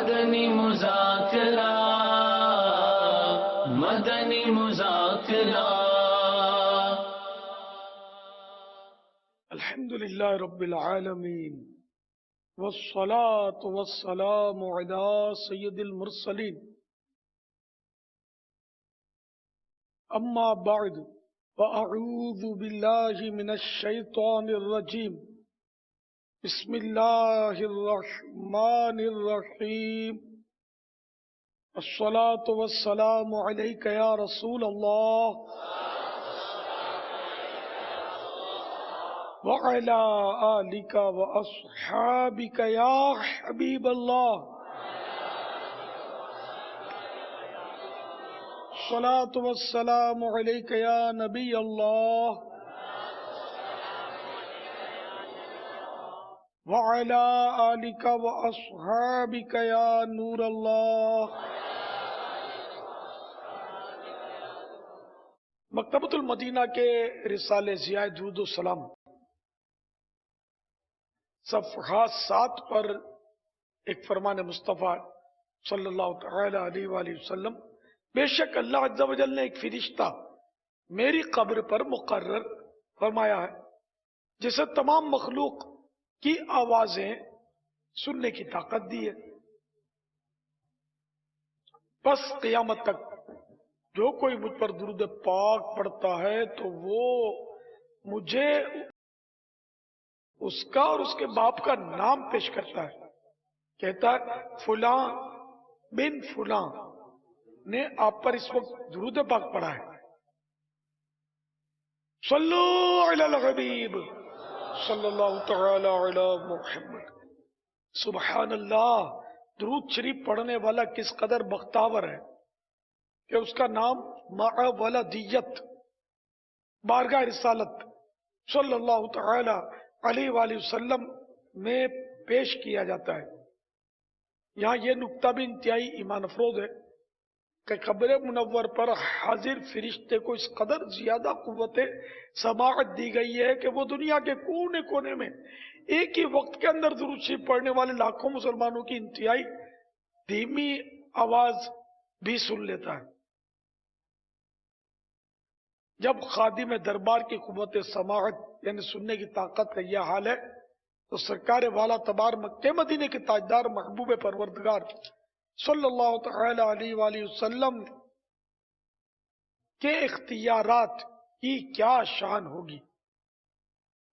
مدنی مذاکرہ مدنی مذاکرہ الحمدللہ رب العالمین والصلاة والسلام علی سید المرسلین اما بعد فاعوذ باللہ من الشیطان الرجیم بسم اللہ الرحمن الرحیم الصلاة والسلام علیک یا رسول اللہ وعلی آلک واصحابک یا حبیب اللہ الصلاة والسلام علیک یا نبی اللہ وعلی آلک واصحابک یا نور اللہ۔ مکتبۃ المدینہ کے رسالے ضیاء درود و سلام صفحہ 7 پر ایک فرمان مصطفیٰ صلی اللہ تعالی علیہ وآلہ وسلم، بے شک اللہ عز و جل نے ایک فرشتہ میری قبر پر مقرر فرمایا ہے جسے تمام مخلوق کی آوازیں سننے کی طاقت دی ہے، بس قیامت تک جو کوئی مجھ پر درود پاک پڑھتا ہے تو وہ مجھے اس کا اور اس کے باپ کا نام پیش کرتا ہے، کہتا ہے فلاں بن فلاں نے آپ پر اس وقت درود پاک پڑھا ہے۔ صلو علی الحبیب صلی اللہ تعالی علی محمد۔ سبحان اللہ، درود شریف پڑھنے والا کس قدر بختاور ہے کہ اس کا نام مع ولدیت بارگاہ رسالت صلی اللہ تعالی علیہ وآلہ وسلم میں پیش کیا جاتا ہے۔ یہاں یہ نکتہ بھی انتہائی ایمان افروز ہے کہ قبر منور پر حاضر فرشتے کو اس قدر زیادہ قوت سماعت دی گئی ہے کہ وہ دنیا کے کونے کونے میں ایک ہی وقت کے اندر درود شریف پڑھنے والے لاکھوں مسلمانوں کی انتہائی دھیمی آواز بھی سن لیتا ہے۔ جب خادم دربار کی قوت سماعت یعنی سننے کی طاقت کا یہ حال ہے تو سرکار والا تبار مکہ مدینے کے تاجدار محبوب پروردگار صلی اللہ تعالی علیہ وآلہ وسلم کے اختیارات کی کیا شان ہوگی؟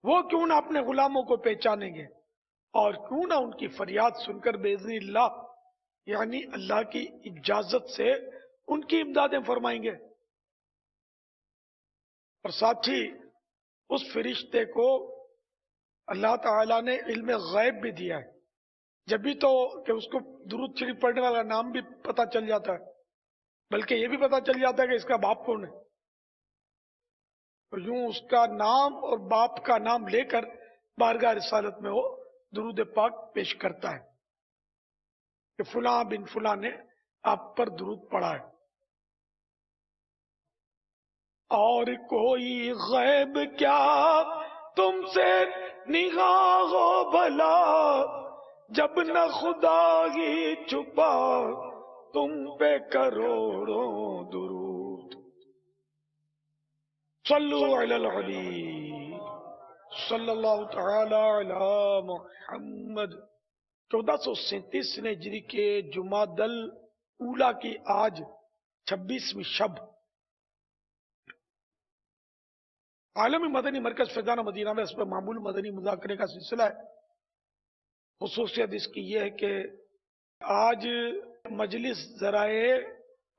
وہ کیوں نہ اپنے غلاموں کو پہچانیں گے اور کیوں نہ ان کی فریاد سن کر باذن اللہ یعنی اللہ کی اجازت سے ان کی امدادیں فرمائیں گے۔ اور ساتھ ہی اس فرشتے کو اللہ تعالیٰ نے علم غیب بھی دیا ہے، جب بھی تو کہ اس کو درود شریف پڑھنے والا نام بھی پتہ چل جاتا ہے، بلکہ یہ بھی پتہ چل جاتا ہے کہ اس کا باپ کون ہے، اور یوں اس کا نام اور باپ کا نام لے کر بارگاہ رسالت میں وہ درود پاک پیش کرتا ہے کہ فلاں بن فلاں نے آپ پر درود پڑھا ہے۔ اور کوئی غیب کیا تم سے نگاہ ہو بھلا، جب نہ خدا ہی چھپا تم پہ کروڑوں درود۔ صلو علی الحبیب صلی اللہ تعالی علی محمد۔ 1437 ہجری کے جمادی الاولیٰ کی آج 26ویں شب عالمی مدنی مرکز فیضانہ مدینہ میں اس پر معمول مدنی مذاکرے کا سلسلہ ہے۔ خصوصیت اس کی یہ ہے کہ آج مجلس ذرائع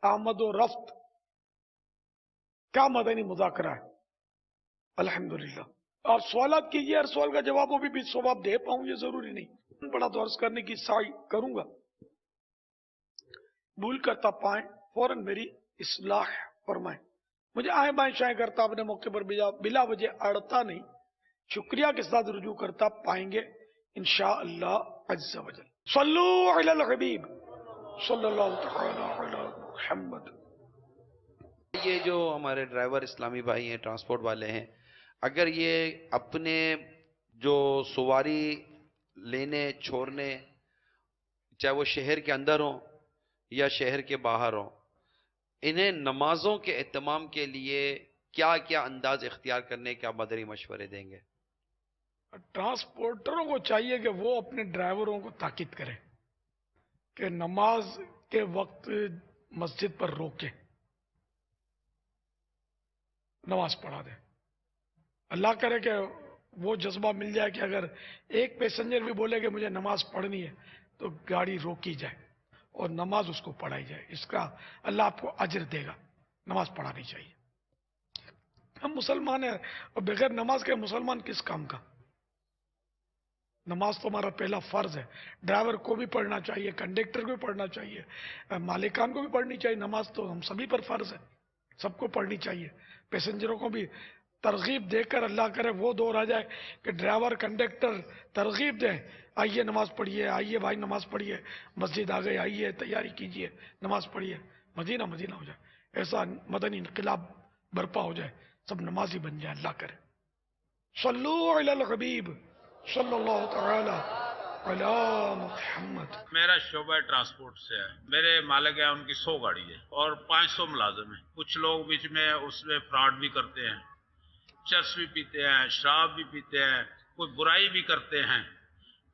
آمد و رفت کا مدنی مذاکرہ ہے الحمدللہ، اور سوالات کیجیے، ہر سوال کا جواب وہ بھی ثواب دے پاؤں یہ ضروری نہیں، بڑا درس کرنے کی سعی کروں گا، بھول کرتا پائیں فوراً میری اصلاح فرمائیں، مجھے آئیں بائیں شائیں کرتا اپنے موقع پر بلا وجہ اڑتا نہیں، شکریہ کے ساتھ رجوع کرتا پائیں گے انشاءاللہ عز و جل۔ صلو علی الحبیب صلی اللہ تعالی علی محمد۔ یہ جو ہمارے ڈرائیور اسلامی بھائی ہیں، ٹرانسپورٹ والے ہیں، اگر یہ اپنے جو سواری لینے چھوڑنے چاہے وہ شہر کے اندر ہوں یا شہر کے باہر ہوں، انہیں نمازوں کے اہتمام کے لیے کیا کیا انداز اختیار کرنے کے آپ مدنی مشورے دیں گے؟ ٹرانسپورٹروں کو چاہیے کہ وہ اپنے ڈرائیوروں کو تاکید کریں کہ نماز کے وقت مسجد پر روکے، نماز پڑھا دیں۔ اللہ کرے کہ وہ جذبہ مل جائے کہ اگر ایک پیسنجر بھی بولے کہ مجھے نماز پڑھنی ہے تو گاڑی روکی جائے اور نماز اس کو پڑھائی جائے، اس کا اللہ آپ کو اجر دے گا۔ نماز پڑھانی چاہیے۔ ہم مسلمان ہیں اور بغیر نماز کے مسلمان کس کام کا؟ نماز تو ہمارا پہلا فرض ہے۔ ڈرائیور کو بھی پڑھنا چاہیے، کنڈکٹر کو بھی پڑھنا چاہیے، مالکان کو بھی پڑھنی چاہیے۔ نماز تو ہم سبھی پر فرض ہے، سب کو پڑھنی چاہیے۔ پیسنجروں کو بھی ترغیب دے کر اللہ کرے وہ دور آ جائے کہ ڈرائیور کنڈکٹر ترغیب دیں، آئیے نماز پڑھیے، آئیے بھائی نماز پڑھیے، مسجد آ گئے، آئیے تیاری کیجیے، نماز پڑھیے، مدینہ مدینہ ہو جائے، ایسا مدنی انقلاب برپا ہو جائے، سب نمازی بن جائے۔ اللہ کرے۔ صلو علی الحبیب صلی اللہ تعالی علی محمد۔ میرا شعبہ ٹرانسپورٹ سے ہے، میرے مالک ہیں ان کی 100 گاڑی ہے اور 500 ملازم ہیں۔ کچھ لوگ بیچ میں اس میں فراڈ بھی کرتے ہیں، چرس بھی پیتے ہیں، شراب بھی پیتے ہیں، کوئی برائی بھی کرتے ہیں۔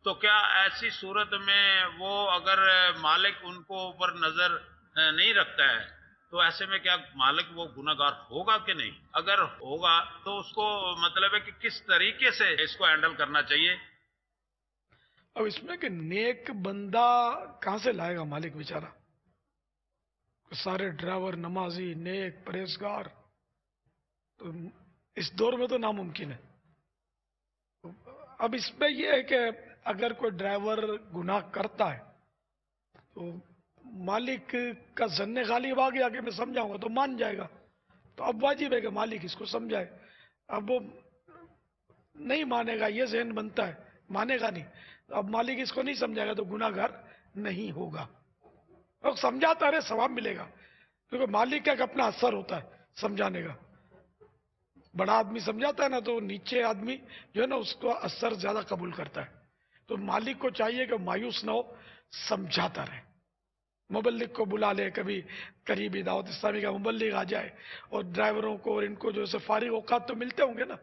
تو کیا ایسی صورت میں وہ اگر مالک ان کو اوپر نظر نہیں رکھتا ہے تو ایسے میں کیا مالک وہ گناہگار ہوگا کہ نہیں؟ اگر ہوگا تو اس کو مطلب ہے کہ کس طریقے سے اس کو ہینڈل کرنا چاہیے؟ اب اس میں کہ نیک بندہ کہاں سے لائے گا مالک بیچارہ؟ سارے ڈرائیور نمازی نیک پرہیزگار، تو اس دور میں تو ناممکن ہے۔ اب اس میں یہ ہے کہ اگر کوئی ڈرائیور گناہ کرتا ہے تو مالک کا ظن غالب آ گیا کہ میں سمجھاؤں گا تو مان جائے گا، تو اب واجب ہے کہ مالک اس کو سمجھائے۔ اب وہ نہیں مانے گا، یہ ذہن بنتا ہے مانے گا نہیں، اب مالک اس کو نہیں سمجھائے گا تو گناہ گار نہیں ہوگا، اور سمجھاتا رہے ثواب ملے گا، کیونکہ مالک کا ایک اپنا اثر ہوتا ہے سمجھانے کا۔ بڑا آدمی سمجھاتا ہے نا تو نیچے آدمی جو ہے نا اس کو اثر زیادہ قبول کرتا ہے، تو مالک کو چاہیے کہ مایوس نہ ہو، سمجھاتا رہے۔ مبلغ کو بلا لے، کبھی قریبی دعوت اسلامی کا مبلغ آ جائے اور ڈرائیوروں کو اور ان کو جو ہے فارغ اوقات تو ملتے ہوں گے نا،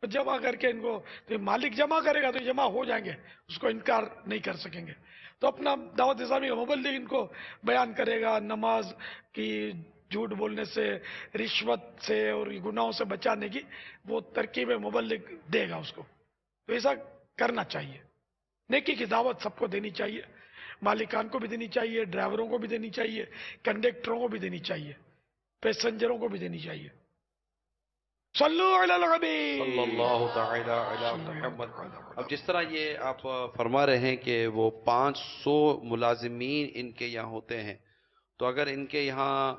جمع کر کے ان کو، تو مالک جمع کرے گا تو جمع ہو جائیں گے، اس کو انکار نہیں کر سکیں گے۔ تو اپنا دعوت اسلامی کا مبلغ ان کو بیان کرے گا، نماز کی جھوٹ بولنے سے، رشوت سے اور گناہوں سے بچانے کی وہ ترکیب مبلغ دے گا اس کو۔ تو ایسا کرنا چاہیے، نیکی کی دعوت سب کو دینی چاہیے، مالکان کو بھی دینی چاہیے، ڈرائیوروں کو بھی دینی چاہیے، کنڈکٹروں کو بھی دینی چاہیے، پیسنجروں کو بھی دینی چاہیے۔ صلو علی الحبیب صلی اللہ تعالی علی محمد۔ اب جس طرح یہ آپ فرما رہے ہیں کہ وہ 500 ملازمین ان کے یہاں ہوتے ہیں، تو اگر ان کے یہاں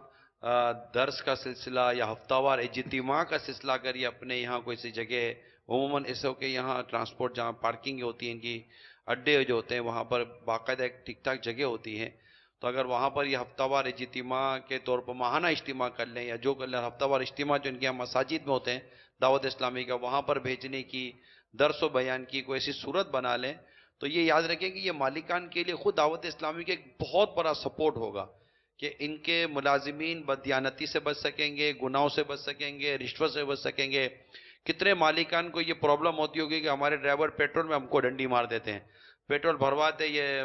درس کا سلسلہ یا ہفتہ وار اجتماع کا سلسلہ اگر یہ اپنے یہاں کوئی سی جگہ، عموماً ایسے کہ یہاں ٹرانسپورٹ جہاں پارکنگ ہوتی ہے ان کی، اڈے جو ہوتے ہیں وہاں پر باقاعدہ ایک ٹھیک ٹھاک جگہ ہوتی ہے، تو اگر وہاں پر یہ ہفتہ وار اجتماع کے طور پر ماہانہ اجتماع کر لیں یا جو کر لیں، ہفتہ وار اجتماع جو ان کے یہاں مساجد میں ہوتے ہیں دعوت اسلامی کا، وہاں پر بھیجنے کی، درس و بیان کی کوئی ایسی صورت بنا لیں، تو یہ یاد رکھیں کہ یہ مالکان کے لیے خود دعوت اسلامی کے ایک بہت بڑا سپورٹ ہوگا کہ ان کے ملازمین بددیانتی سے بچ سکیں گے، گناہوں سے بچ سکیں گے، رشوت سے بچ سکیں گے۔ کتنے مالکان کو یہ پرابلم ہوتی ہوگی کہ ہمارے ڈرائیور پیٹرول میں ہم کو ڈنڈی مار دیتے ہیں، پیٹرول بھرواتے یہ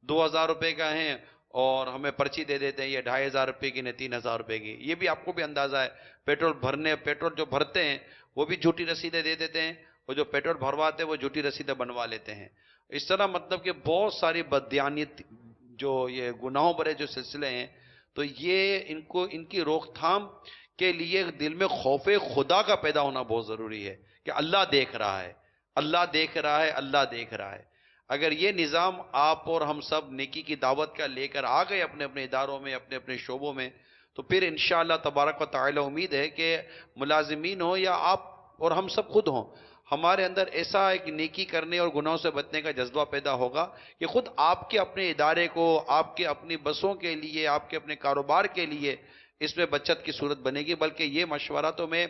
2000 روپے کا ہیں اور ہمیں پرچی دے دیتے ہیں یہ 2500 روپے کی نہیں 3000 روپے کی۔ یہ بھی آپ کو بھی اندازہ ہے، پیٹرول جو بھرتے ہیں وہ بھی جھوٹی رسیدیں دے دیتے ہیں، اور جو پیٹرول بھرواتے ہیں وہ جھوٹی رسیدیں بنوا لیتے ہیں۔ اس طرح مطلب کہ بہت ساری بددیانت جو یہ گناہوں بھرے جو سلسلے ہیں، تو یہ ان کی روک تھام کے لیے دل میں خوف خدا کا پیدا ہونا بہت ضروری ہے کہ اللہ دیکھ رہا ہے، اللہ دیکھ رہا ہے، اللہ دیکھ رہا ہے۔ اگر یہ نظام آپ اور ہم سب نیکی کی دعوت کا لے کر آ گئے اپنے اپنے اداروں میں، اپنے اپنے شعبوں میں، تو پھر انشاءاللہ تبارک و تعالی امید ہے کہ ملازمین ہوں یا آپ اور ہم سب خود ہوں، ہمارے اندر ایسا ایک نیکی کرنے اور گناہوں سے بچنے کا جذبہ پیدا ہوگا کہ خود آپ کے اپنے ادارے کو، آپ کے اپنی بسوں کے لیے، آپ کے اپنے کاروبار کے لیے اس میں بچت کی صورت بنے گی۔ بلکہ یہ مشورہ تو میں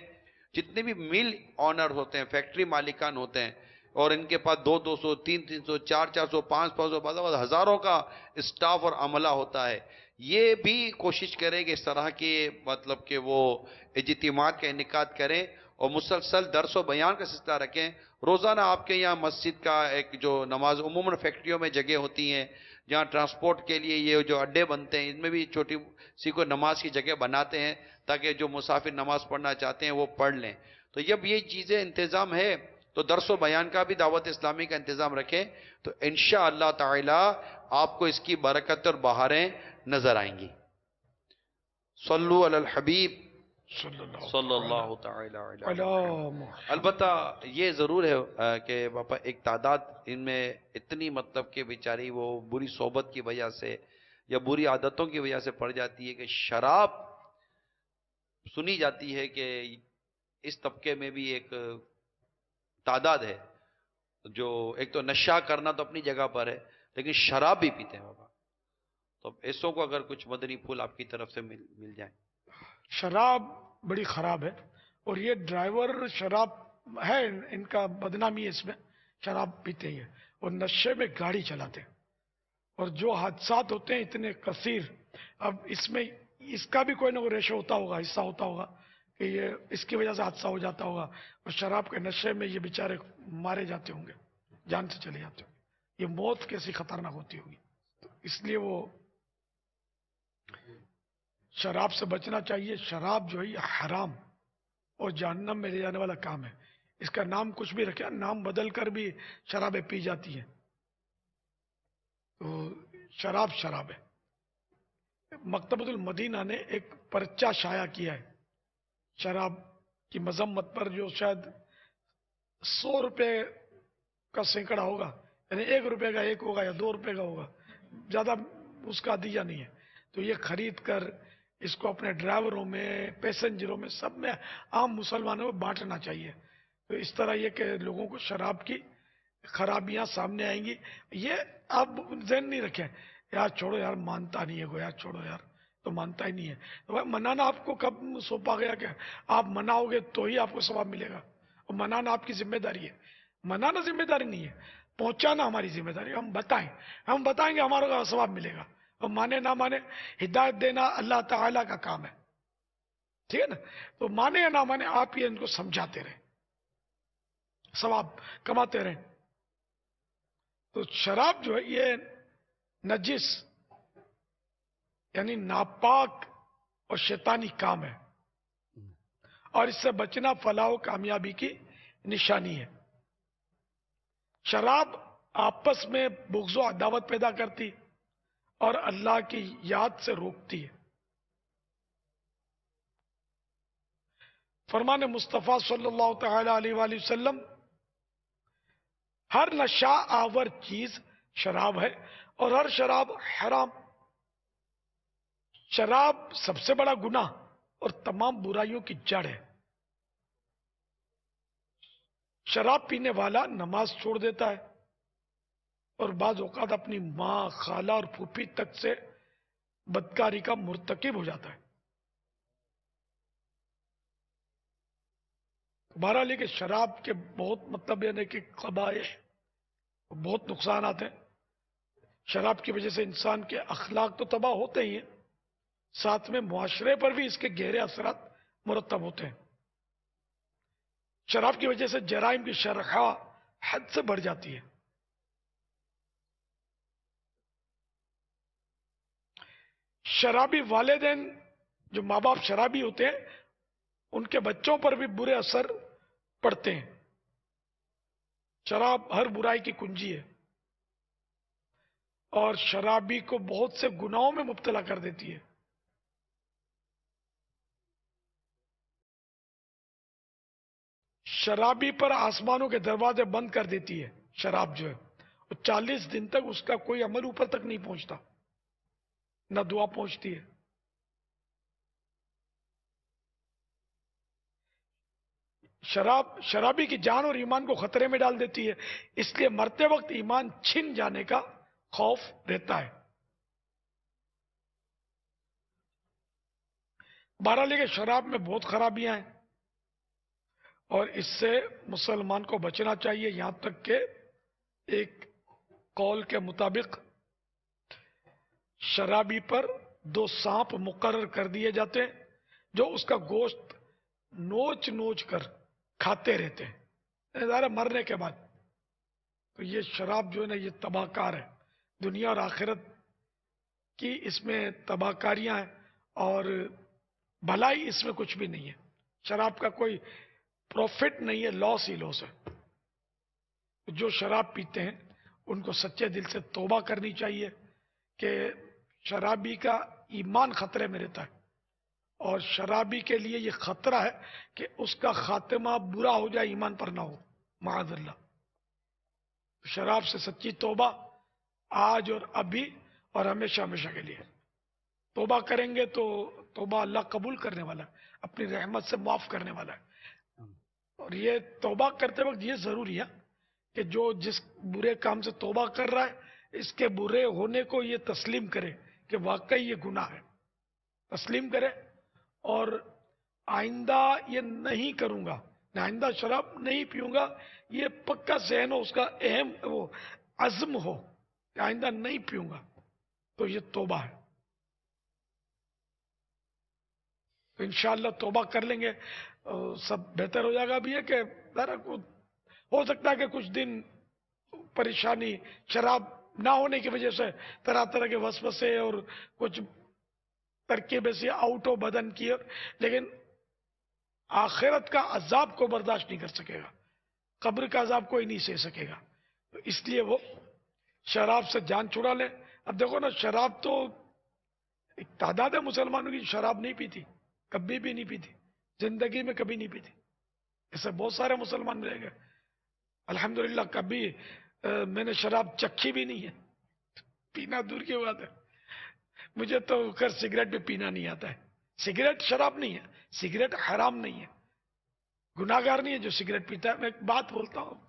جتنے بھی مل آنر ہوتے ہیں، فیکٹری مالکان ہوتے ہیں، اور ان کے پاس 200 300 400 500 بعض ہزاروں کا اسٹاف اور عملہ ہوتا ہے. یہ بھی کوشش کریں کہ اس طرح کے مطلب کہ وہ اجتماعات کا انعقاد کریں اور مسلسل درس و بیان کا سلسلہ رکھیں. روزانہ آپ کے یہاں مسجد کا ایک جو نماز عموماً فیکٹریوں میں جگہ ہوتی ہیں جہاں ٹرانسپورٹ کے لیے یہ جو اڈے بنتے ہیں، ان میں بھی چھوٹی سی کو نماز کی جگہ بناتے ہیں تاکہ جو مسافر نماز پڑھنا چاہتے ہیں وہ پڑھ لیں. تو جب یہ چیزیں انتظام ہے تو درس و بیان کا بھی دعوت اسلامی کا انتظام رکھیں تو انشاءاللہ تعالی آپ کو اس کی برکت اور بہاریں نظر آئیں گی. صلو علی الحبیب صلی اللہ تعالی علیہ علی وسلم. محمد. البتہ یہ ضرور ہے کہ باپا ایک تعداد ان میں اتنی مطلب کہ بیچاری وہ بری صحبت کی وجہ سے یا بری عادتوں کی وجہ سے پڑ جاتی ہے کہ شراب سنی جاتی ہے کہ اس طبقے میں بھی ایک تعداد ہے جو ایک تو نشہ کرنا تو اپنی جگہ پر ہے لیکن شراب بھی پیتے ہیں بابا. تو ایسوں کو اگر کچھ مدنی پھول آپ کی طرف سے مل جائیں. شراب بڑی خراب ہے اور یہ ڈرائیور شراب ہے، ان کا بدنامی ہے، اس میں شراب پیتے ہیں اور نشے میں گاڑی چلاتے ہیں اور جو حادثات ہوتے ہیں اتنے کثیر. اب اس میں اس کا بھی کوئی نہ کوئی ریشو ہوتا ہوگا، حصہ ہوتا ہوگا کہ یہ اس کی وجہ سے حادثہ ہو جاتا ہوگا اور شراب کے نشے میں یہ بیچارے مارے جاتے ہوں گے، جان سے چلے جاتے ہوں گے. یہ موت کیسی خطرناک ہوتی ہوگی. تو اس لیے وہ شراب سے بچنا چاہیے. شراب جو ہے یہ حرام اور جہنم میں لے جانے والا کام ہے. اس کا نام کچھ بھی رکھے، نام بدل کر بھی شرابیں پی جاتی ہیں. تو شراب شراب ہے. مکتبۃ المدینہ نے ایک پرچہ شائع کیا ہے شراب کی مذمت پر، جو شاید 100 روپے کا سینکڑا ہوگا، یعنی 1 روپے کا ایک ہوگا یا 2 روپے کا ہوگا، زیادہ اس کا دیا نہیں ہے. تو یہ خرید کر اس کو اپنے ڈرائیوروں میں، پیسنجروں میں، سب میں عام مسلمانوں کو بانٹنا چاہیے. تو اس طرح یہ کہ لوگوں کو شراب کی خرابیاں سامنے آئیں گی. یہ آپ ذہن نہیں رکھیں یار چھوڑو یار مانتا نہیں ہے کوئی، یار چھوڑو یار تو مانتا ہی نہیں ہے. تو منانا آپ کو کب سونپا گیا کہ آپ مناؤ گے تو ہی آپ کو ثواب ملے گا؟ اور منانا آپ کی ذمہ داری ہے. منانا ذمہ داری نہیں ہے، پہنچانا ہماری ذمہ داری ہے. ہم بتائیں گے، ہمارا ثواب ملے گا. اور مانے نہ مانے، ہدایت دینا اللہ تعالیٰ کا کام ہے، ٹھیک ہے نا؟ تو مانے یا نہ مانے آپ یہ ان کو سمجھاتے رہیں، ثواب کماتے رہیں. تو شراب جو ہے یہ نجس یعنی ناپاک اور شیطانی کام ہے اور اس سے بچنا فلاح و کامیابی کی نشانی ہے. شراب آپس میں بغض و عداوت پیدا کرتی اور اللہ کی یاد سے روکتی ہے. فرمان مصطفیٰ صلی اللہ تعالی علیہ وآلہ وسلم: ہر نشہ آور چیز شراب ہے اور ہر شراب حرام. شراب سب سے بڑا گناہ اور تمام برائیوں کی جڑ ہے. شراب پینے والا نماز چھوڑ دیتا ہے اور بعض اوقات اپنی ماں، خالہ اور پھوپھی تک سے بدکاری کا مرتکب ہو جاتا ہے. بہرحال یہ کہ شراب کے بہت مطلب یعنی کہ قبائح، بہت نقصانات ہیں. شراب کی وجہ سے انسان کے اخلاق تو تباہ ہوتے ہی ہیں، ساتھ میں معاشرے پر بھی اس کے گہرے اثرات مرتب ہوتے ہیں. شراب کی وجہ سے جرائم کی شرح حد سے بڑھ جاتی ہے. شرابی والدین، جو ماں باپ شرابی ہوتے ہیں، ان کے بچوں پر بھی برے اثر پڑتے ہیں. شراب ہر برائی کی کنجی ہے اور شرابی کو بہت سے گناہوں میں مبتلا کر دیتی ہے. شرابی پر آسمانوں کے دروازے بند کر دیتی ہے. شراب جو ہے 40 دن تک اس کا کوئی عمل اوپر تک نہیں پہنچتا، نہ دعا پہنچتی ہے. شرابی کی جان اور ایمان کو خطرے میں ڈال دیتی ہے، اس لیے مرتے وقت ایمان چھن جانے کا خوف رہتا ہے. بہرحال کہ شراب میں بہت خرابیاں ہیں اور اس سے مسلمان کو بچنا چاہیے، یہاں تک کہ ایک قول کے مطابق شرابی پر 2 سانپ مقرر کر دیے جاتے ہیں جو اس کا گوشت نوچ نوچ کر کھاتے رہتے ہیں ظاہر مرنے کے بعد۔ تو یہ شراب جو ہے نا یہ تباہ کار ہے، دنیا اور آخرت کی اس میں تباہ کاریاں ہیں، اور بھلائی اس میں کچھ بھی نہیں ہے۔ شراب کا کوئی پروفٹ نہیں ہے، لاس ہی لاس ہے۔ جو شراب پیتے ہیں ان کو سچے دل سے توبہ کرنی چاہیے کہ شرابی کا ایمان خطرے میں رہتا ہے، اور شرابی کے لیے یہ خطرہ ہے کہ اس کا خاتمہ برا ہو جائے، ایمان پر نہ ہو، معاذ اللہ۔ شراب سے سچی توبہ آج اور ابھی اور ہمیشہ ہمیشہ کے لیے توبہ کریں گے تو توبہ اللہ قبول کرنے والا ہے، اپنی رحمت سے معاف کرنے والا ہے۔ اور یہ توبہ کرتے وقت یہ ضروری ہے کہ جو جس برے کام سے توبہ کر رہا ہے اس کے برے ہونے کو یہ تسلیم کرے کہ واقعی یہ گناہ ہے، تسلیم کرے، اور آئندہ یہ نہیں کروں گا، آئندہ شراب نہیں پیوں گا، یہ پکا ذہن ہو، اس کا اہم وہ عزم ہو کہ آئندہ نہیں پیوں گا، تو یہ توبہ ہے۔ تو انشاءاللہ توبہ کر لیں گے سب بہتر ہو جائے گا۔ بھی ہے کہ ہو سکتا ہے کہ کچھ دن پریشانی شراب نہ ہونے کی وجہ سے طرح طرح کے وسوسے اور کچھ ترکیبیں سے آؤٹ ہو بدن کی، لیکن آخرت کا عذاب کو برداشت نہیں کر سکے گا، قبر کا عذاب کوئی نہیں سہ سکے گا، تو اس لیے وہ شراب سے جان چھڑا لے۔ اب دیکھو نا، شراب تو ایک تعداد ہے مسلمانوں کی شراب نہیں پیتی، کبھی بھی نہیں پیتی، زندگی میں کبھی نہیں پیتی۔ ایسے بہت سارے مسلمان ملے گئے، الحمدللہ کبھی میں نے شراب چکھی بھی نہیں ہے، پینا دور کی بات ہے۔ مجھے تو خیر سگریٹ بھی پینا نہیں آتا ہے۔ سگریٹ شراب نہیں ہے، سگریٹ حرام نہیں ہے، گناہگار نہیں ہے جو سگریٹ پیتا ہے۔ میں ایک بات بولتا ہوں،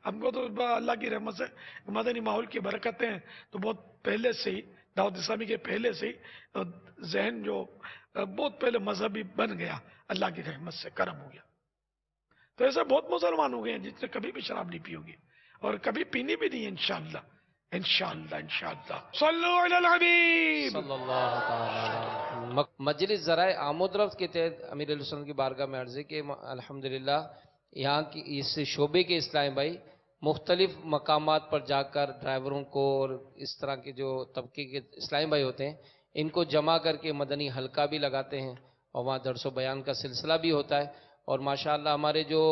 ہم کو تو اللہ کی رحمت سے مدنی ماحول کی برکتیں ہیں، تو بہت پہلے سے ہی دعوت اسلامی کے پہلے سے ہی ذہن جو بہت پہلے مذہبی بن گیا، اللہ کی رحمت سے کرم ہو گیا۔ تو ایسے بہت مسلمان ہو گئے ہیں جس نے کبھی بھی شراب نہیں پی ہوگی اور کبھی پینی بھی نہیں ہے، انشاءاللہ انشاءاللہ انشاءاللہ۔ صلو علی الحبیب صلی اللہ تعالی۔ مجلس ذرائع آمد و رفت کے تحت امیر علیہ السلام کی بارگاہ میں عرض ہے کہ الحمدللہ یہاں کی اس شعبے کے اسلام بھائی مختلف مقامات پر جا کر ڈرائیوروں کو اور اس طرح کے جو طبقے کے اسلام بھائی ہوتے ہیں ان کو جمع کر کے مدنی حلقہ بھی لگاتے ہیں، اور وہاں درس و بیان کا سلسلہ بھی ہوتا ہے۔ اور ماشاءاللہ ہمارے جو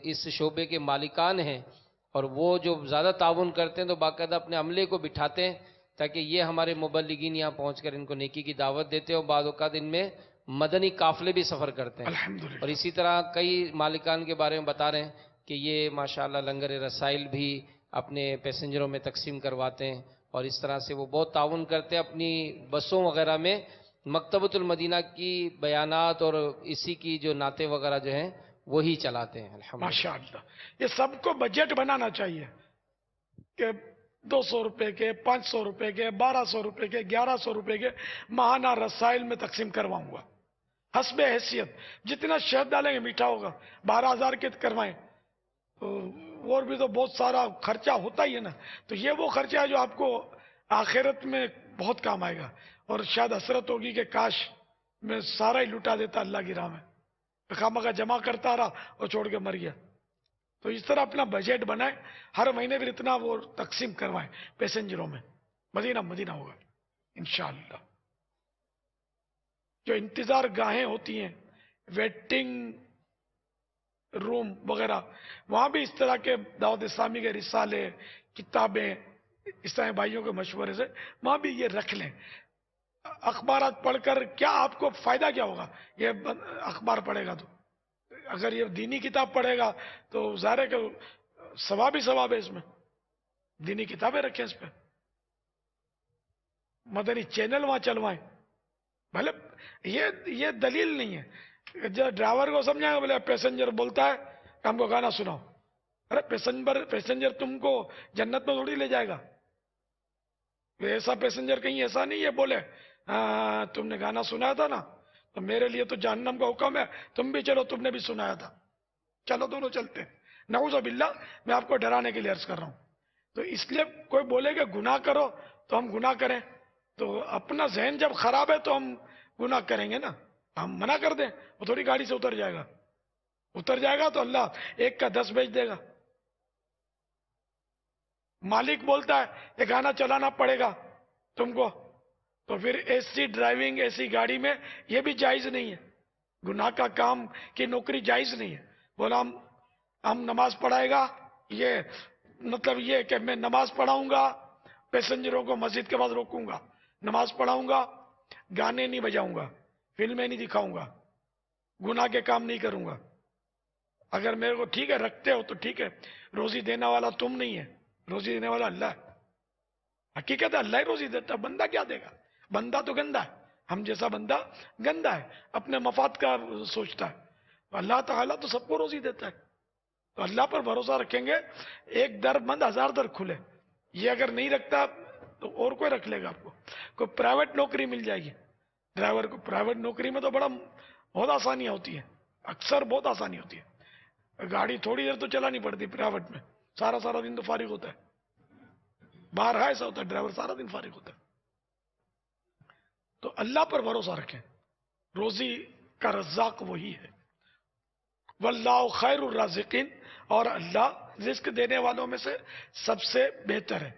اس شعبے کے مالکان ہیں اور وہ جو زیادہ تعاون کرتے ہیں تو باقاعدہ اپنے عملے کو بٹھاتے ہیں تاکہ یہ ہمارے مبلغین یہاں پہنچ کر ان کو نیکی کی دعوت دیتے ہیں، اور بعض اوقات ان میں مدنی قافلے بھی سفر کرتے ہیں۔ الحمدللہ۔ اور اسی طرح کئی مالکان کے بارے میں بتا رہے ہیں کہ یہ ماشاءاللہ لنگر رسائل بھی اپنے پیسنجروں میں تقسیم کرواتے ہیں، اور اس طرح سے وہ بہت تعاون کرتے ہیں اپنی بسوں وغیرہ میں۔ مکتبۃ المدینہ کی بیانات اور اسی کی جو نعتیں وغیرہ جو ہیں وہی چلاتے ہیں الحمدللہ۔ ماشاءاللہ، یہ سب کو بجٹ بنانا چاہیے کہ 200 روپے کے، 500 روپے کے، 1200 روپے کے، 1100 روپے کے ماہانہ رسائل میں تقسیم کرواؤں گا، حسب حیثیت۔ جتنا شہد ڈالیں گے میٹھا ہوگا۔ 12,000 کے کروائیں، اور بھی تو بہت سارا خرچہ ہوتا ہی ہے نا، تو یہ وہ خرچہ ہے جو آپ کو آخرت میں بہت کام آئے گا، اور شاید حسرت ہوگی کہ کاش میں سارا ہی لٹا دیتا اللہ کی راہ میں، خامخواہ جمع کرتا رہا اور چھوڑ کے مر گیا۔ تو اس طرح اپنا بجٹ بنائیں، ہر مہینے پھر اتنا وہ تقسیم کروائیں پیسنجروں میں، مدینہ مدینہ ہوگا انشاءاللہ۔ جو انتظار گاہیں ہوتی ہیں، ویٹنگ روم وغیرہ، وہاں بھی اس طرح کے دعوت اسلامی کے رسالے، کتابیں، اسلامی بھائیوں کے مشورے سے وہاں بھی یہ رکھ لیں۔ اخبارات پڑھ کر کیا آپ کو فائدہ کیا ہوگا؟ یہ اخبار پڑھے گا تو اگر یہ دینی کتاب پڑھے گا تو ظاہر ہے کہ ثواب ہی ثواب ہے اس میں۔ دینی کتابیں رکھیں اس پہ، مدنی چینل وہاں چلوائیں۔ بھلے یہ دلیل نہیں ہے، جو ڈرائیور کو سمجھائیں گے بولے پیسنجر بولتا ہے کہ ہم کو گانا سناؤ، ارے پیسنجر تم کو جنت میں تھوڑی لے جائے گا۔ ایسا پیسنجر کہیں ایسا نہیں ہے بولے تم نے گانا سنایا تھا نا تو میرے لیے تو جہنم کا حکم ہے، تم بھی چلو، تم نے بھی سنایا تھا۔ چلو دونوں چلتے ہیں. نعوذ باللہ, میں آپ کو ڈرانے کے لیے عرض کر رہا ہوں. تو اس لیے کوئی بولے کہ گناہ کرو تو ہم گناہ کریں, تو اپنا ذہن جب خراب ہے تو ہم گناہ کریں گے نا. ہم منع کر دیں, وہ تھوڑی گاڑی سے اتر جائے گا تو اللہ 1 کا 10 بیچ دے گا. مالک بولتا ہے یہ گانا چلانا پڑے گا تم کو, تو پھر ایسی ڈرائیونگ, ایسی گاڑی میں یہ بھی جائز نہیں ہے. گناہ کا کام کی نوکری جائز نہیں ہے. بولا ہم نماز پڑھائے گا, یہ مطلب یہ کہ میں نماز پڑھاؤں گا, پیسنجروں کو مسجد کے پاس روکوں گا, نماز پڑھاؤں گا, گانے نہیں بجاؤں گا, فلمیں نہیں دکھاؤں گا, گناہ کے کام نہیں کروں گا. اگر میرے کو ٹھیک ہے رکھتے ہو تو ٹھیک ہے, روزی دینے والا تم نہیں ہے, روزی دینے والا اللہ ہے. حقیقت ہے اللہ ہی روزی دیتا ہے, بندہ کیا دے گا؟ بندہ تو گندا ہے, ہم جیسا بندہ گندا ہے, اپنے مفاد کا سوچتا ہے. اللہ تعالیٰ تو سب کو روزی دیتا ہے. تو اللہ پر بھروسہ رکھیں گے, 1 در بند 1000 در کھلے. یہ اگر نہیں رکھتا تو اور کوئی رکھ لے گا آپ کو. کوئی پرائیویٹ نوکری مل جائے گی ڈرائیور کو. پرائیویٹ نوکری میں تو بہت آسانیاں ہوتی ہیں, اکثر بہت آسانی ہوتی ہے. گاڑی تھوڑی دیر تو چلانی پڑتی پرائیویٹ میں, سارا دن تو فارغ ہوتا ہے. باہر ہے ایسا ہوتا ہے, ڈرائیور سارا دن فارغ ہوتا ہے. تو اللہ پر بھروسہ رکھیں, روزی کا رزاق وہی ہے. واللہ خیر الرازقین, اور اللہ رزق دینے والوں میں سے سب سے بہتر ہے.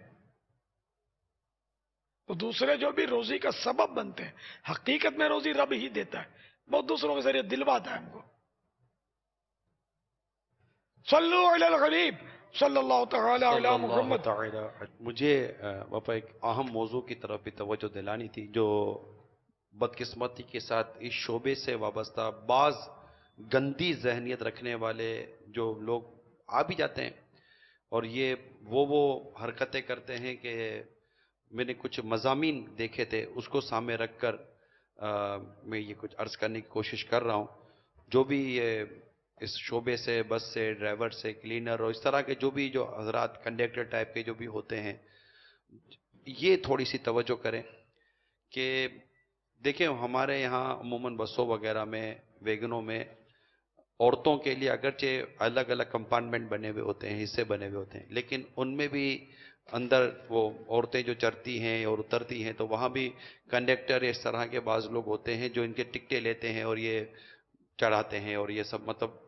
تو دوسرے جو بھی روزی کا سبب بنتے ہیں, حقیقت میں روزی رب ہی دیتا ہے, بہت دوسروں کے ذریعے دلواتا ہے ہم کو. صلو علی الحبیب صلی اللہ تعالی علی محمد. مجھے باپا ایک اہم موضوع کی طرف بھی توجہ دلانی تھی, جو بدقسمتی کے ساتھ اس شعبے سے وابستہ بعض گندی ذہنیت رکھنے والے جو لوگ آ بھی جاتے ہیں, اور یہ وہ حرکتیں کرتے ہیں کہ میں نے کچھ مضامین دیکھے تھے, اس کو سامنے رکھ کر میں یہ کچھ عرض کرنے کی کوشش کر رہا ہوں. جو بھی یہ اس شعبے سے, بس سے, ڈرائیور سے, کلینر اور اس طرح کے جو حضرات کنڈکٹر ٹائپ کے جو بھی ہوتے ہیں, یہ تھوڑی سی توجہ کریں کہ دیکھیں ہمارے یہاں عموماً بسوں وغیرہ میں, ویگنوں میں عورتوں کے لیے اگرچہ الگ الگ کمپارٹمنٹ بنے ہوئے ہوتے ہیں, حصے بنے ہوئے ہوتے ہیں, لیکن ان میں بھی اندر وہ عورتیں جو چڑھتی ہیں اور اترتی ہیں, تو وہاں بھی کنڈکٹر اس طرح کے بعض لوگ ہوتے ہیں جو ان کے ٹکٹیں لیتے ہیں اور یہ چڑھاتے ہیں, اور یہ سب مطلب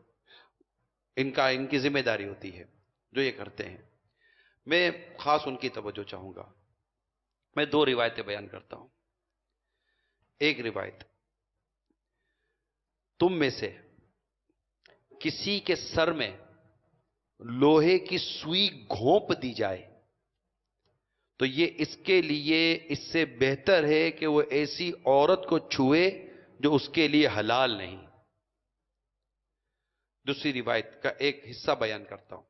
ان کی ذمہ داری ہوتی ہے جو یہ کرتے ہیں. میں خاص ان کی توجہ چاہوں گا. میں 2 روایتیں بیان کرتا ہوں. ایک روایت, تم میں سے کسی کے سر میں لوہے کی سوئی گھونپ دی جائے تو یہ اس کے لیے اس سے بہتر ہے کہ وہ ایسی عورت کو چھوئے جو اس کے لیے حلال نہیں. دوسری روایت کا ایک حصہ بیان کرتا ہوں.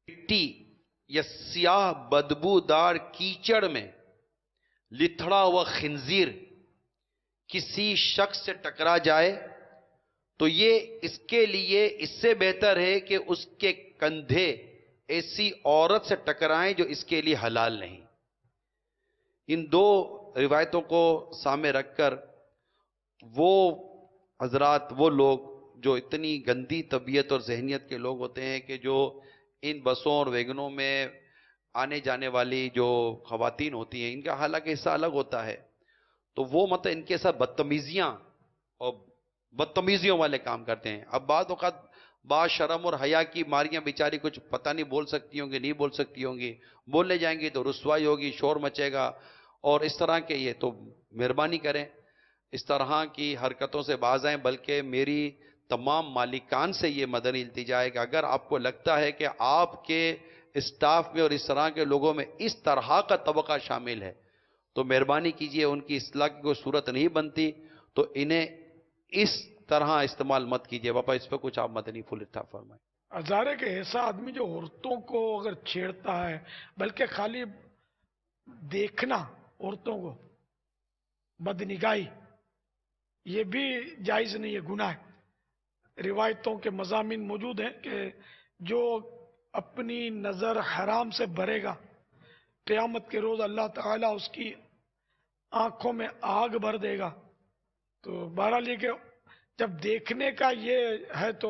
مٹی یا سیاہ بدبودار کیچڑ میں لتھڑا ہوا خنزیر کسی شخص سے ٹکرا جائے تو یہ اس کے لیے اس سے بہتر ہے کہ اس کے کندھے ایسی عورت سے ٹکرائیں جو اس کے لیے حلال نہیں. ان 2 روایتوں کو سامنے رکھ کر وہ حضرات, وہ لوگ جو اتنی گندی طبیعت اور ذہنیت کے لوگ ہوتے ہیں کہ جو ان بسوں اور ویگنوں میں آنے جانے والی جو خواتین ہوتی ہیں, ان کا حالانکہ حصہ الگ ہوتا ہے, تو وہ مطلب ان کے ساتھ بدتمیزیاں اور بدتمیزیوں والے کام کرتے ہیں. اب بعض اوقات با شرم اور حیا کی ماریاں بیچاری کچھ پتہ نہیں بول سکتی ہوں گی, نہیں بول سکتی ہوں گی, بولنے جائیں گی تو رسوائی ہوگی, شور مچے گا, اور اس طرح کے. یہ تو مہربانی کریں اس طرح کی حرکتوں سے باز آئیں. بلکہ میری تمام مالکان سے یہ مدنی التجا ہے کہ اگر آپ کو لگتا ہے کہ آپ کے اسٹاف میں اور اس طرح کے لوگوں میں اس طرح کا طبقہ شامل ہے تو مہربانی کیجئے, ان کی اصلاح کی کوئی صورت نہیں بنتی تو انہیں اس طرح استعمال مت کیجئے. باپا اس پہ کچھ آپ مدنی پھول اتفاق فرمائیں. ہزارے کے ایسا آدمی جو عورتوں کو اگر چھیڑتا ہے, بلکہ خالی دیکھنا عورتوں کو, بدنگاہی, یہ بھی جائز نہیں ہے, گناہ ہے. روایتوں کے مضامین موجود ہیں کہ جو اپنی نظر حرام سے بھرے گا, قیامت کے روز اللہ تعالیٰ اس کی آنکھوں میں آگ بھر دے گا. تو بہرحال یہ کہ جب دیکھنے کا یہ ہے تو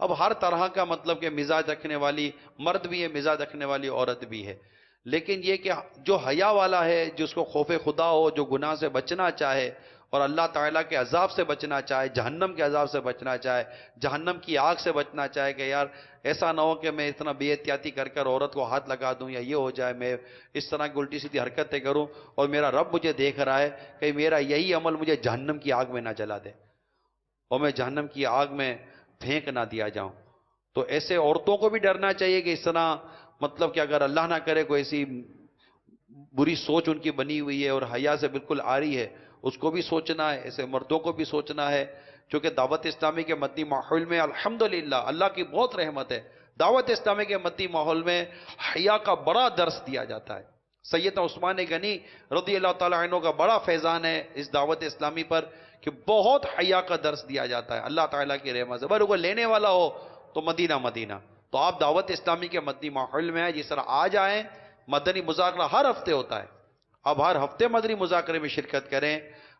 اب ہر طرح کا مطلب کہ مزاج رکھنے والی مرد بھی ہے، مزاج رکھنے والی عورت بھی ہے، لیکن یہ کہ جو حیا والا ہے، جس کو خوف خدا ہو، جو گناہ سے بچنا چاہے اور اللہ تعالیٰ کے عذاب سے بچنا چاہے، جہنم کے عذاب سے بچنا چاہے، جہنم کی آگ سے بچنا چاہے کہ یار ایسا نہ ہو کہ میں اتنا بے احتیاطی کر کر عورت کو ہاتھ لگا دوں، یا یہ ہو جائے میں اس طرح کی الٹی سیدھی حرکتیں کروں اور میرا رب مجھے دیکھ رہا ہے کہ میرا یہی عمل مجھے جہنم کی آگ میں نہ جلا دے اور میں جہنم کی آگ میں پھینک نہ دیا جاؤں۔ تو ایسے عورتوں کو بھی ڈرنا چاہیے کہ اس طرح مطلب کہ اگر اللہ نہ کرے کوئی ایسی بری سوچ ان کی بنی ہوئی ہے اور حیا سے بالکل آری ہے، اس کو بھی سوچنا ہے، ایسے مردوں کو بھی سوچنا ہے، چونکہ دعوت اسلامی کے مدنی ماحول میں الحمدللہ اللہ کی بہت رحمت ہے، دعوت اسلامی کے مدنی ماحول میں حیا کا بڑا درس دیا جاتا ہے۔ سیدنا عثمان غنی رضی اللہ تعالیٰ عنہ کا بڑا فیضان ہے اس دعوت اسلامی پر کہ بہت حیا کا درس دیا جاتا ہے اللہ تعالیٰ کی رحمت سے۔ بھائی کوئی لینے والا ہو تو مدینہ مدینہ، تو آپ دعوت اسلامی کے مدنی ماحول میں ہیں، جس طرح آج آئیں، مدنی مذاکرہ ہر ہفتے ہوتا ہے، اب ہر ہفتے مدنی مذاکرے میں شرکت کریں،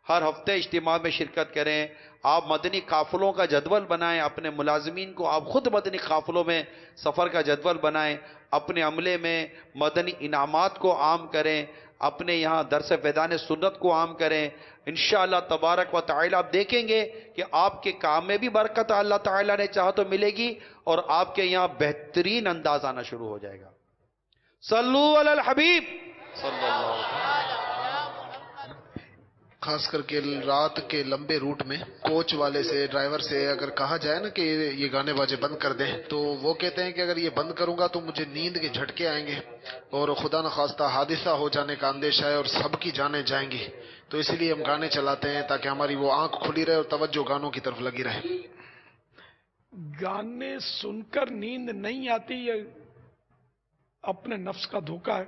ہر ہفتے اجتماع میں شرکت کریں، آپ مدنی قافلوں کا جدول بنائیں، اپنے ملازمین کو آپ خود مدنی قافلوں میں سفر کا جدول بنائیں، اپنے عملے میں مدنی انعامات کو عام کریں، اپنے یہاں درس فیضان سنت کو عام کریں، انشاءاللہ تبارک و تعالی آپ دیکھیں گے کہ آپ کے کام میں بھی برکت اللہ تعالیٰ نے چاہا تو ملے گی اور آپ کے یہاں بہترین انداز آنا شروع ہو جائے گا۔ صلو علی الحبیب صلی اللہ علیہ وسلم۔ خاص کر کے رات کے لمبے روٹ میں کوچ والے سے، ڈرائیور سے اگر کہا جائے نا کہ یہ گانے باجے بند کر دیں، تو وہ کہتے ہیں کہ اگر یہ بند کروں گا تو مجھے نیند کے جھٹکے آئیں گے اور خدا نخواستہ حادثہ ہو جانے کا اندیشہ ہے اور سب کی جانیں جائیں گی، تو اسی لیے ہم گانے چلاتے ہیں تاکہ ہماری وہ آنکھ کھلی رہے اور توجہ گانوں کی طرف لگی رہے۔ گانے سن کر نیند نہیں آتی، یہ اپنے نفس کا دھوکہ ہے۔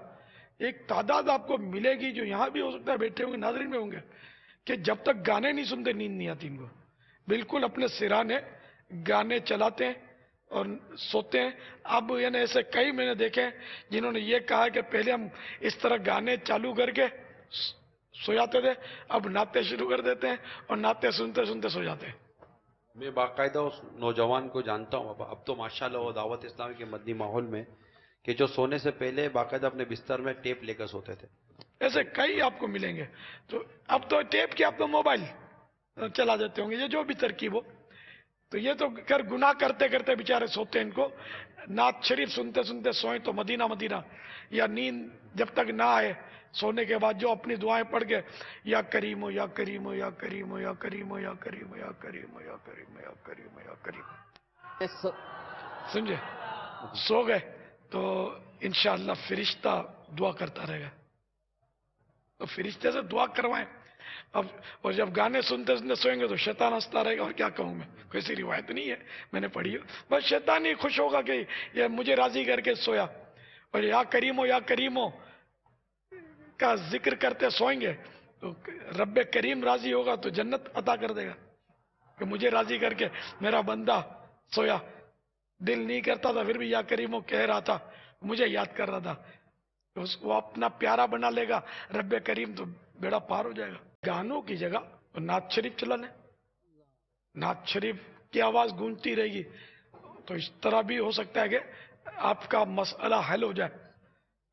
ایک تعداد آپ کو ملے گی جو یہاں بھی ہو سکتا ہے بیٹھے ہوں گے، ناظرین میں ہوں گے، کہ جب تک گانے نہیں سنتے نیند نہیں آتی ان کو، بالکل اپنے سرانے گانے چلاتے ہیں اور سوتے ہیں۔ اب یعنی ایسے کئی میں نے دیکھے ہیں جنہوں نے یہ کہا کہ پہلے ہم اس طرح گانے چالو کر کے سو جاتے تھے، اب نعتیں شروع کر دیتے ہیں اور نعتیں سنتے سنتے سو جاتے ہیں۔ میں باقاعدہ اس نوجوان کو جانتا ہوں، اب تو ماشاءاللہ وہ دعوت اسلامی کے مدنی ماحول میں، کہ جو سونے سے پہلے باقاعدہ اپنے بستر میں ٹیپ لے کر سوتے تھے۔ ایسے کئی آپ کو ملیں گے۔ تو اب تو ٹیپ کی آپ تو موبائل چلا دیتے ہوں گے، یہ جو بھی ترکیب ہو، تو یہ تو خیر گناہ کرتے کرتے بیچارے سوتے ہیں، ان کو نعت شریف سنتے سنتے سوئیں تو مدینہ مدینہ، یا نیند جب تک نہ آئے سونے کے بعد جو اپنی دعائیں پڑھ کے یا کریم یا کریم یا کریم یا کریم یا کریم یا کریم یا کریم یا کریم یا کریم، سمجھے، سو گئے تو انشاءاللہ فرشتہ دعا کرتا رہے گا، تو فرشتے سے دعا کروائیں۔ اب اور جب گانے سنتے سنتے سوئیں گے تو شیطان ہنستا رہے گا، اور کیا کہوں میں، کوئی ایسی روایت نہیں ہے میں نے پڑھی ہے، بس شیطان ہی خوش ہوگا کہ یہ مجھے راضی کر کے سویا، اور یا کریمو کا ذکر کرتے سوئیں گے تو رب کریم راضی ہوگا تو جنت عطا کر دے گا کہ مجھے راضی کر کے میرا بندہ سویا، دل نہیں کرتا تھا پھر بھی یا کریمو کہہ رہا تھا، مجھے یاد کر رہا تھا، تو اس کو اپنا پیارا بنا لے گا رب کریم تو بیڑا پار ہو جائے گا۔ گانوں کی جگہ نعت شریف چلا لیں، نعت شریف کی آواز گونجتی رہے گی، تو اس طرح بھی ہو سکتا ہے کہ آپ کا مسئلہ حل ہو جائے۔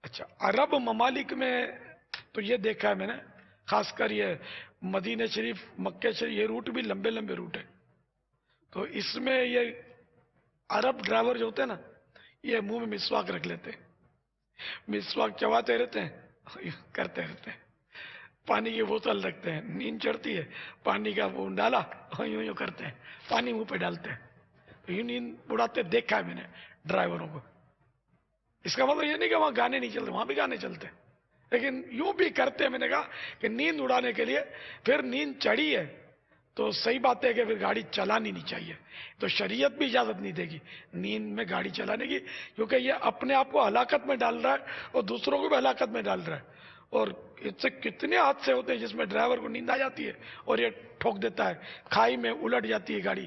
اچھا، عرب ممالک میں تو یہ دیکھا ہے میں نے، خاص کر یہ مدینہ شریف مکہ شریف یہ روٹ بھی لمبے لمبے روٹ ہیں، تو اس میں یہ عرب ڈرائیور جو ہوتے ہیں نا، یہ منہ میں مسواک رکھ لیتے ہیں، مسواک چباتے رہتے ہیں، کرتے رہتے ہیں، پانی کی بوتل رکھتے ہیں، نیند چڑھتی ہے پانی کا وہ ڈالا یوں یوں کرتے ہیں، پانی منہ پہ ڈالتے ہیں، یوں نیند اڑاتے دیکھا ہے میں نے ڈرائیوروں کو۔ اس کا مطلب یہ نہیں کہ وہاں گانے نہیں چلتے، وہاں بھی گانے چلتے ہیں، لیکن یوں بھی کرتے ہیں۔ میں نے کہا کہ نیند اڑانے کے لیے پھر نیند چڑھی ہے تو صحیح بات ہے کہ پھر گاڑی چلانی نہیں چاہیے، تو شریعت بھی اجازت نہیں دے گی نیند میں گاڑی چلانے کی، کیونکہ یہ اپنے آپ کو ہلاکت میں ڈال رہا ہے اور دوسروں کو بھی ہلاکت میں ڈال رہا ہے۔ اور اس سے کتنے حادثے ہوتے ہیں جس میں ڈرائیور کو نیند آ جاتی ہے اور یہ ٹھوک دیتا ہے، کھائی میں الٹ جاتی ہے گاڑی۔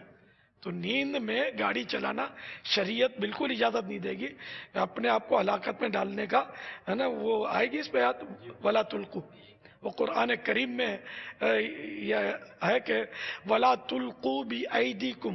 تو نیند میں گاڑی چلانا شریعت بالکل اجازت نہیں دے گی، اپنے آپ کو ہلاکت میں ڈالنے کا ہے نا، وہ آئے گی اس پہ آیت وَلَا تُلْقُوا، وہ قرآن کریم میں یہ ہے کہ وَلَا تُلْقُوا بِأَيْدِيكُمْ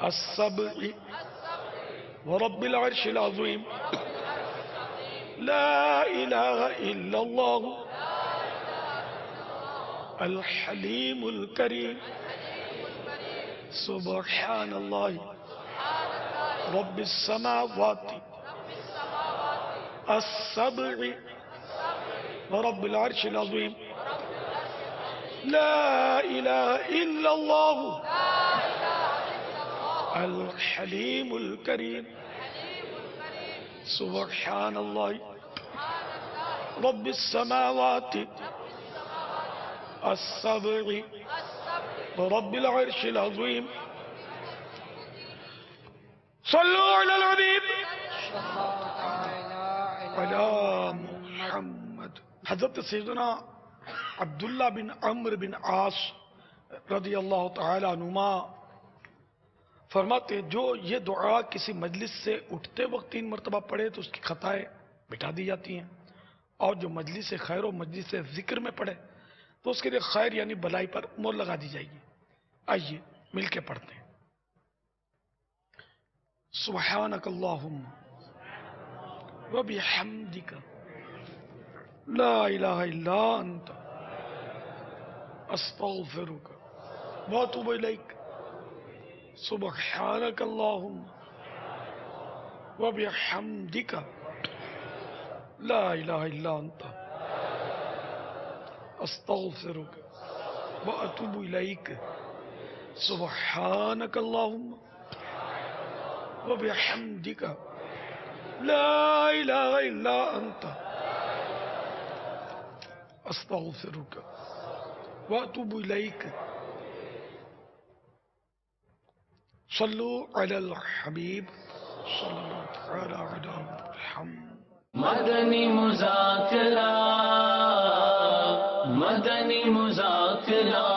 السبع ورب العرش العظيم لا إله إلا الله الحليم الكريم سبحان الله رب السماوات السبع ورب العرش العظيم لا إله إلا الله الحليم الكريم سبحان الله رب السماوات السبع ورب العرش العظيم صلوا على الحبيب على محمد. حضرت سیدنا عبداللہ بن عمرو بن عاص رضی اللہ تعالی عنہما فرماتے ہیں جو یہ دعا کسی مجلس سے اٹھتے وقت 3 مرتبہ پڑھے تو اس کی خطائیں مٹا دی جاتی ہیں، اور جو مجلس خیر و مجلس ذکر میں پڑھے تو اس کے لیے خیر یعنی بلائی پر مور لگا دی جائے گی. آئیے مل کے پڑھتے ہیں. سبحانک اللہم و بحمدک لا الہ الا انت استغفرک و اتوب الیک. سبحانك اللهم وبحمدك لا إله إلا أنت أستغفرك وأتوب إليك. سبحانك اللهم وبحمدك لا إله إلا أنت أستغفرك وأتوب إليك. صلوا على الحبيب صلى الله تعالى على محمد. مدنی مذاکرہ مدنی مذاکرہ